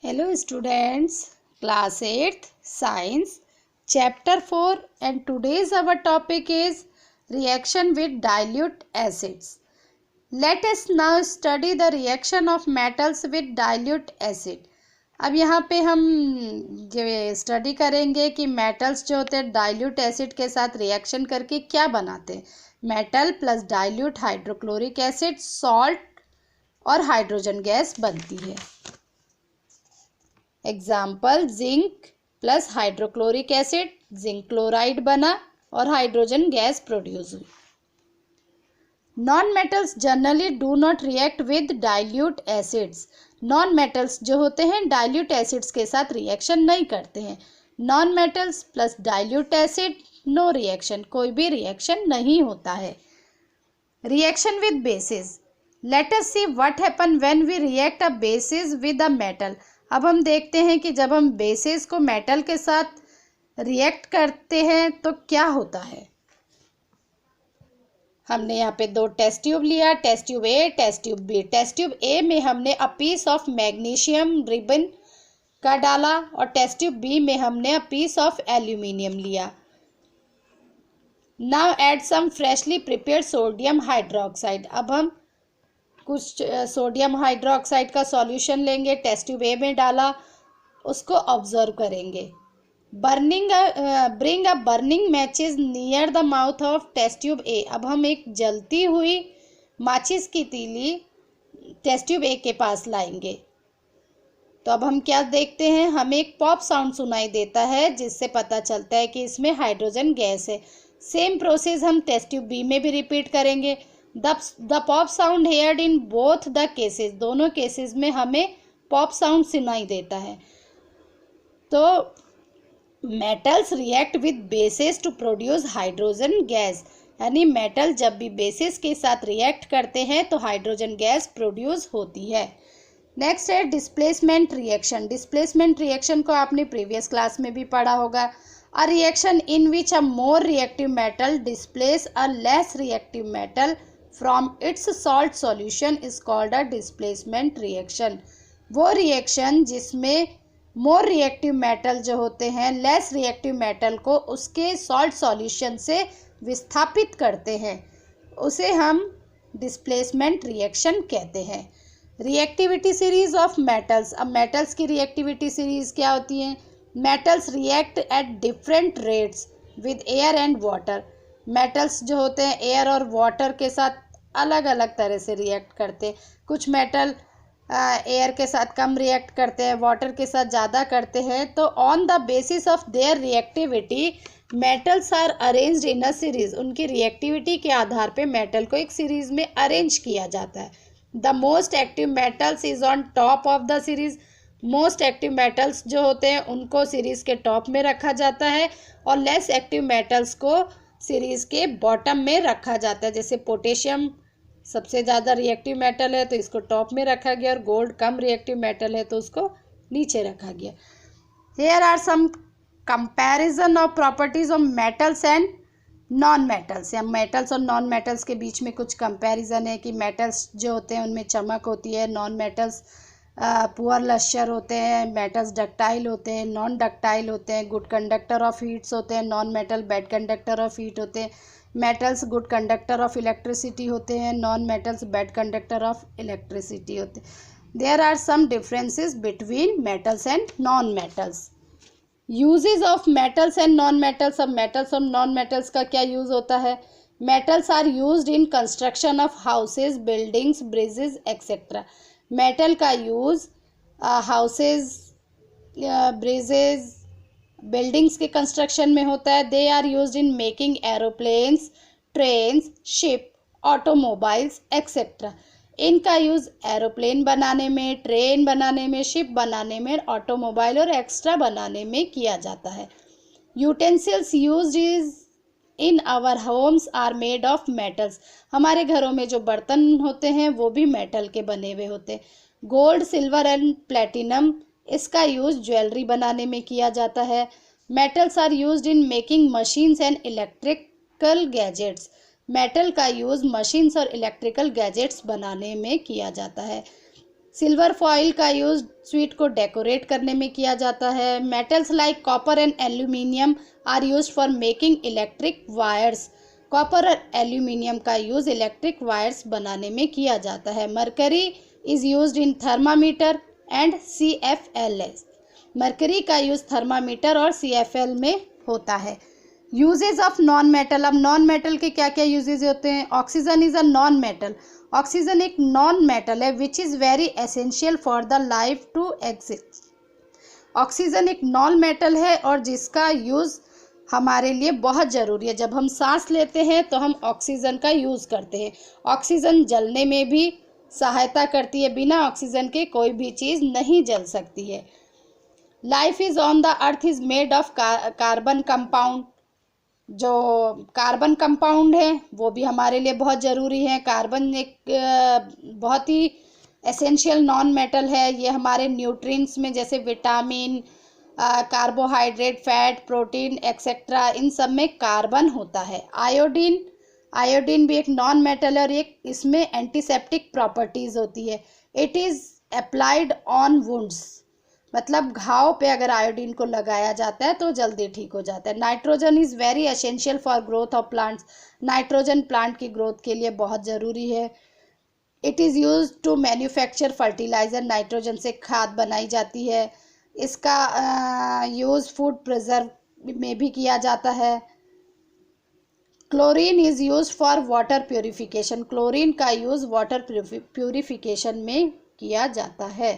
Hello students, class 8th science chapter 4 and today's our topic is reaction with dilute acids. Let us now study the reaction of metals with dilute acid. अब यहाँ पे हम ये study करेंगे कि metals जो होते हैं डाइल्यूट एसिड के साथ रिएक्शन करके क्या बनाते हैं. Metal plus dilute hydrochloric acid salt और हाइड्रोजन गैस बनती है. Example zinc plus hydrochloric acid zinc chloride बना और हाइड्रोजन गैस प्रोड्यूस हुई. Non metals generally do not react with dilute acids. Non metals जो होते हैं डाइल्यूट एसिड्स के साथ रिएक्शन नहीं करते हैं. Non metals plus dilute acid no reaction, कोई भी रिएक्शन नहीं होता है. Reaction with bases. Let us see what happen when we react a bases with a metal. अब हम देखते हैं कि जब हम बेसिस को मेटल के साथ रिएक्ट करते हैं तो क्या होता है. हमने यहाँ पे दो टेस्ट ट्यूब लिया, test tube A, test tube B. Test tube A में हमने a piece of magnesium ribbon का डाला और टेस्ट ट्यूब बी में हमने अ पीस ऑफ एल्यूमिनियम लिया. Now add some freshly prepared sodium hydroxide. अब हम कुछ सोडियम हाइड्रोक्साइड का सॉल्यूशन लेंगे, टेस्ट ट्यूब ए में डाला, उसको ऑब्जर्व करेंगे. Bring a burning matches near the mouth of test tube ए. अब हम एक जलती हुई माचिस की तीली टेस्ट ट्यूब ए के पास लाएंगे. तो अब हम क्या देखते हैं, हमें एक पॉप साउंड सुनाई देता है जिससे पता चलता है कि इसमें हाइड्रोजन गैस है. सेम प्रोसेस हम टेस्ट ट्यूब बी में भी रिपीट करेंगे. The pop sound heard in both the cases. दोनों केसेस में हमें पॉप साउंड सुनाई देता है. तो metals react with bases to produce hydrogen gas. यानी मेटल जब भी बेसिस के साथ रिएक्ट करते हैं तो हाइड्रोजन गैस प्रोड्यूस होती है. नेक्स्ट है डिस्प्लेसमेंट रिएक्शन. डिस्प्लेसमेंट रिएक्शन को आपने प्रीवियस क्लास में भी पढ़ा होगा. A reaction in which a more reactive metal displace a less reactive metal from its salt solution is called a displacement reaction. वो रिएक्शन जिसमें मोर रिएक्टिव मेटल जो होते हैं लेस रिएक्टिव मेटल को उसके सॉल्ट सॉल्यूशन से विस्थापित करते हैं, उसे हम डिस्प्लेसमेंट रिएक्शन कहते हैं. Reactivity series of metals. अब मेटल्स की रिएक्टिविटी सीरीज क्या होती है. Metals react at different rates with air and water. Metals जो होते हैं एयर और वाटर के साथ अलग अलग तरह से रिएक्ट करते हैं. कुछ मेटल एयर के साथ कम रिएक्ट करते हैं, वाटर के साथ ज़्यादा करते हैं. तो on the basis of their reactivity metals are arranged in a series. उनकी रिएक्टिविटी के आधार पे मेटल को एक सीरीज में अरेंज किया जाता है. The most active metals is on top of the series. Most active metals जो होते हैं उनको सीरीज के टॉप में रखा जाता है और लेस एक्टिव मेटल्स को सीरीज के बॉटम में रखा जाता है. जैसे पोटेशियम सबसे ज़्यादा रिएक्टिव मेटल है तो इसको टॉप में रखा गया और गोल्ड कम रिएक्टिव मेटल है तो उसको नीचे रखा गया. Here are some comparison of properties of metals and non metals. या मेटल्स और नॉन मेटल्स के बीच में कुछ कंपैरिजन है कि मेटल्स जो होते हैं उनमें चमक होती है, नॉन मेटल्स पुअर लश्चर होते हैं, मेटल्स डक्टाइल होते हैं, नॉन डक्टाइल होते हैं, गुड कंडक्टर ऑफ हीट्स होते हैं, non metal bad conductor of heat होते हैं. Metals good conductor of electricity होते हैं, non metals bad conductor of electricity होते हैं. There are some differences between metals and non metals. Uses of metals and non metals. अब metals और non metals का क्या यूज़ होता है. Metals are used in construction of houses, buildings, bridges etcetera. Metal का use houses, bridges, buildings के construction में होता है. They are used in making aeroplanes, trains, ship, automobiles etcetera. इनका यूज़ एरोप्लेन बनाने में, ट्रेन बनाने में, शिप बनाने में, ऑटोमोबाइल और एक्स्ट्रा बनाने में किया जाता है. Utensils used is in our homes are made of metals. हमारे घरों में जो बर्तन होते हैं वो भी मेटल के बने हुए होते हैं. गोल्ड, सिल्वर एंड प्लेटिनम, इसका यूज़ ज्वेलरी बनाने में किया जाता है. Metals are used in making machines and electrical gadgets. Metal का यूज़ मशीन्स और इलेक्ट्रिकल गैजेट्स बनाने में किया जाता है. सिल्वर फॉइल का यूज़ स्वीट को डेकोरेट करने में किया जाता है। Metals like copper and aluminium are used for making electric wires. Copper और एल्यूमिनियम का यूज़ इलेक्ट्रिक वायर्स बनाने में किया जाता है। Mercury is used in thermometer and CFLs। Mercury का यूज़ थर्मामीटर और CFL में होता है। Uses of non metal. अब नॉन मेटल के क्या क्या यूजेज होते हैं? Oxygen is a non metal. Oxygen एक नॉन मेटल है which is very essential for the life to exist. Oxygen एक नॉन मेटल है और जिसका यूज़ हमारे लिए बहुत ज़रूरी है। जब हम सांस लेते हैं तो हम ऑक्सीजन का यूज़ करते हैं। ऑक्सीजन जलने में भी सहायता करती है। बिना ऑक्सीजन के कोई भी चीज़ नहीं जल सकती है। Life is on the earth is made of carbon compound. जो कार्बन कंपाउंड है वो भी हमारे लिए बहुत ज़रूरी है। कार्बन एक बहुत ही एसेंशियल नॉन मेटल है। ये हमारे न्यूट्रिएंट्स में जैसे vitamin, carbohydrate, fat, protein etcetera, इन सब में कार्बन होता है। आयोडीन भी एक नॉन मेटल है और एक इसमें एंटीसेप्टिक प्रॉपर्टीज़ होती है। It is applied on wounds, मतलब घाव पे अगर आयोडीन को लगाया जाता है तो जल्दी ठीक हो जाता है। Nitrogen is very essential for growth of plants. Nitrogen plant की ग्रोथ के लिए बहुत ज़रूरी है। It is use to manufacture fertiliser. Nitrogen से खाद बनाई जाती है। इसका यूज़ फूड प्रिजर्व में भी किया जाता है। Chlorine is use for water purification. Chlorine का यूज़ वाटर प्योरीफिकेशन में किया जाता है।